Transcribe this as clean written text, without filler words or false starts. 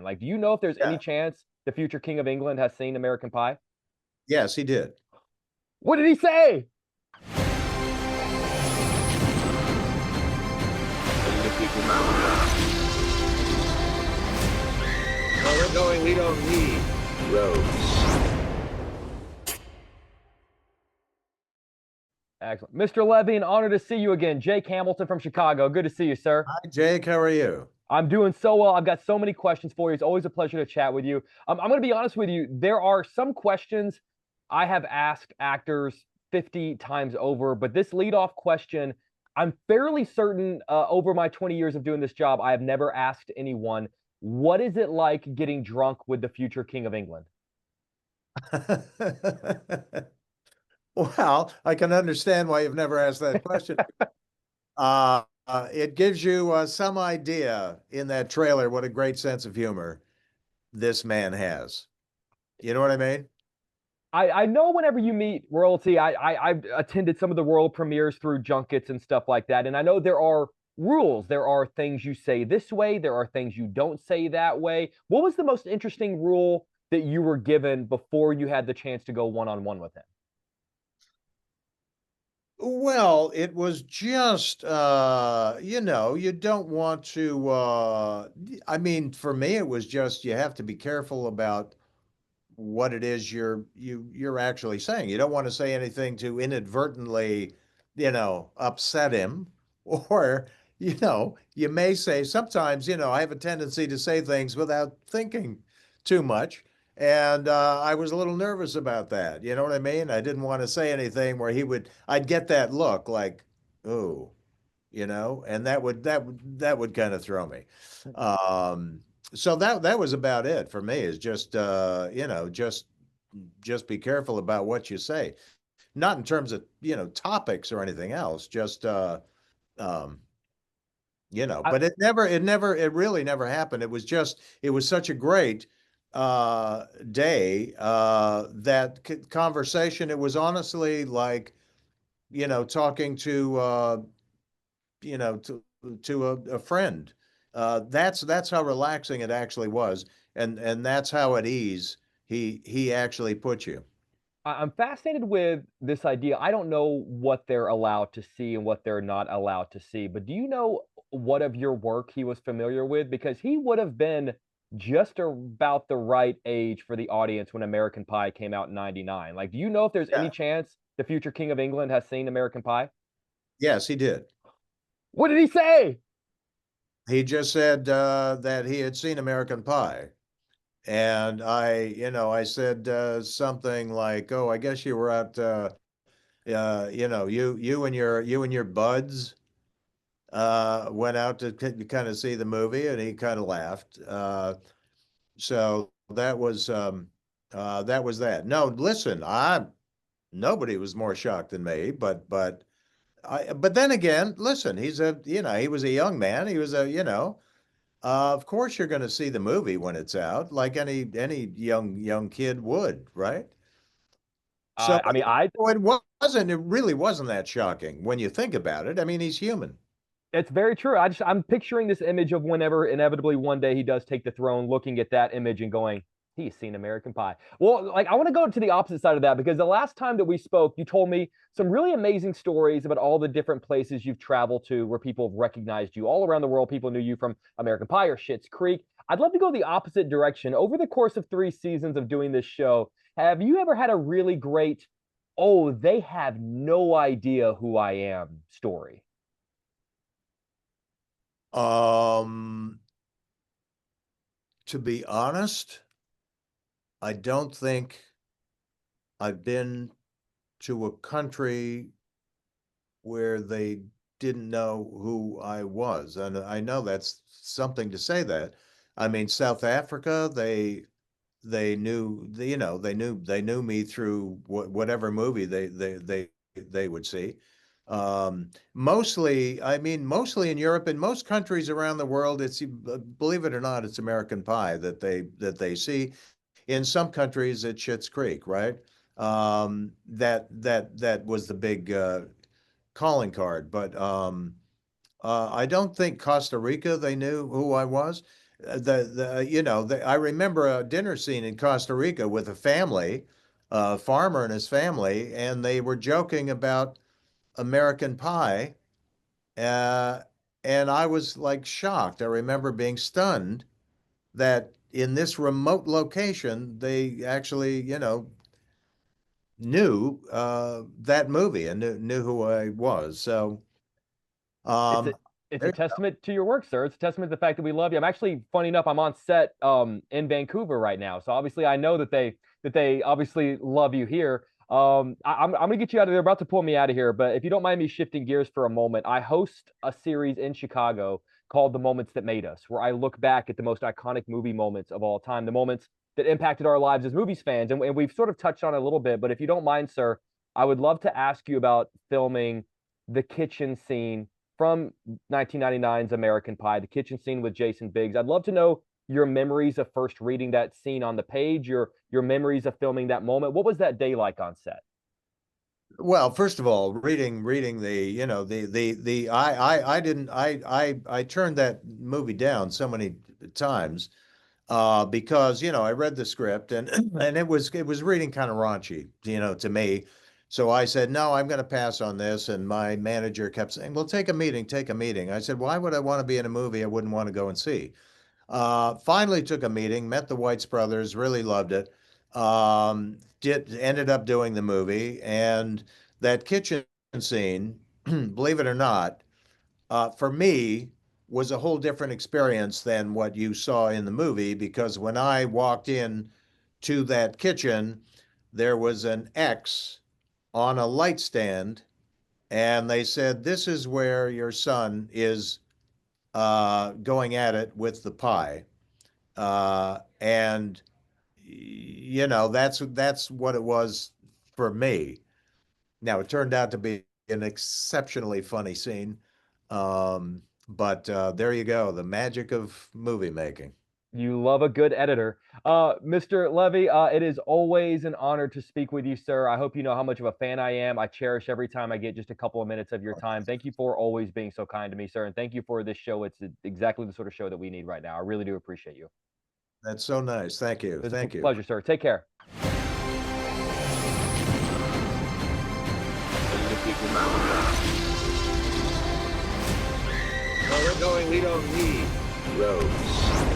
Like, do you know if there's Yeah. any chance the future King of England has seen American Pie? Yes, he did. What did he say? Where we're going, we don't need roads. Excellent. Mr. Levy, an honor to see you again. Jake Hamilton from Chicago. Good to see you, sir. Hi, Jake. How are you? I'm doing so well. I've got so many questions for you. It's always a pleasure to chat with you. I'm going to be honest with you. There are some questions I have asked actors 50 times over, but this leadoff question, I'm fairly certain over my 20 years of doing this job, I have never asked anyone, what is it like getting drunk with the future King of England? Well, I can understand why you've never asked that question. It gives you some idea in that trailer what a great sense of humor this man has. You know what I mean? I know whenever you meet royalty, I've attended some of the royal premieres through junkets and stuff like that, and I know there are rules. There are things you say this way. There are things you don't say that way. What was the most interesting rule that you were given before you had the chance to go one on one with him? Well, it was just, you don't want to, I mean, for me, it was just you have to be careful about what it is you're actually saying. You don't want to say anything to inadvertently, upset him, or you may say sometimes, I have a tendency to say things without thinking too much. And I was a little nervous about that. You know what I mean? I didn't want to say anything where I'd get that look like, oh, and that would kind of throw me. Um, so that was about it for me, is just just be careful about what you say. Not in terms of, topics or anything else, just um, I, but it really never happened. It was such a great day, that conversation. It was honestly like, talking to a friend. That's how relaxing it actually was, and that's how at ease he actually put you. I'm fascinated with this idea. I don't know what they're allowed to see and what they're not allowed to see, but do you know what of your work he was familiar with? Because he would have been just about the right age for the audience when American Pie came out in '99. Like, do you know if there's any Yeah. chance the future King of England has seen American Pie? Yes, he did. What did he say? He just said that he had seen American Pie. And I said something like, "Oh, I guess you were at, you and your buds went out to kind of see the movie," and he kind of laughed. So that was that. No, listen, nobody was more shocked than me, but then again, listen, he was a young man. He was of course you're going to see the movie when it's out, like any young kid would, right? So I mean, I it really wasn't that shocking when you think about it. I mean, he's human. It's very true. I'm picturing this image of whenever inevitably one day he does take the throne, looking at that image and going, he's seen American Pie. Well, like I want to go to the opposite side of that because the last time that we spoke, you told me some really amazing stories about all the different places you've traveled to where people have recognized you all around the world. People knew you from American Pie or Schitt's Creek. I'd love to go the opposite direction. Over the course of 3 seasons of doing this show, have you ever had a really great, oh, they have no idea who I am story? Um, to be honest, I don't think I've been to a country where they didn't know who I was. And I know that's something to say that. I mean, South Africa, they knew, they knew me through whatever movie they would see. Mostly in Europe, in most countries around the world, it's, believe it or not, it's American Pie that they see. In some countries, it's Schitt's Creek, right? That was the big calling card. But I don't think Costa Rica they knew who I was. I remember a dinner scene in Costa Rica with a family, a farmer and his family, and they were joking about American Pie, uh, and I was like shocked. I remember being stunned that in this remote location they actually, knew that movie and knew who I was. So, It's a um, it's a there, testament to your work, sir. It's a testament to the fact that we love you. I'm actually, funny enough, I'm on set in Vancouver right now. So obviously I know that they obviously love you here. I'm gonna get you out of there. About to pull me out of here, but if you don't mind me shifting gears for a moment, I host a series in Chicago called The Moments That Made Us, where I look back at the most iconic movie moments of all time, the moments that impacted our lives as movies fans. And we've sort of touched on it a little bit, but if you don't mind, sir, I would love to ask you about filming the kitchen scene from 1999's American Pie, the kitchen scene with Jason Biggs. I'd love to know your memories of first reading that scene on the page, your memories of filming that moment. What was that day like on set? well, first of all, reading the, I didn't, I turned that movie down so many times because I read the script and and it was reading kind of raunchy, to me. So I said, no, I'm going to pass on this. And my manager kept saying, well, take a meeting, take a meeting. I said, why would I want to be in a movie I wouldn't want to go and see? Finally took a meeting, met the Whites brothers, really loved it. Ended up doing the movie, and that kitchen scene, believe it or not, for me was a whole different experience than what you saw in the movie because when I walked in to that kitchen, there was an X on a light stand, and they said, "This is where your son is going at it with the pie." And that's what it was for me. Now it turned out to be an exceptionally funny scene, but there you go, the magic of movie making. You love a good editor. Mr. Levy, it is always an honor to speak with you, sir. I hope you know how much of a fan I am. I cherish every time I get just a couple of minutes of your time. Thank you for always being so kind to me, sir. And thank you for this show. It's exactly the sort of show that we need right now. I really do appreciate you. That's so nice. Thank you. It was a Thank you. pleasure, sir. Take care. Where we're going, we don't need roads.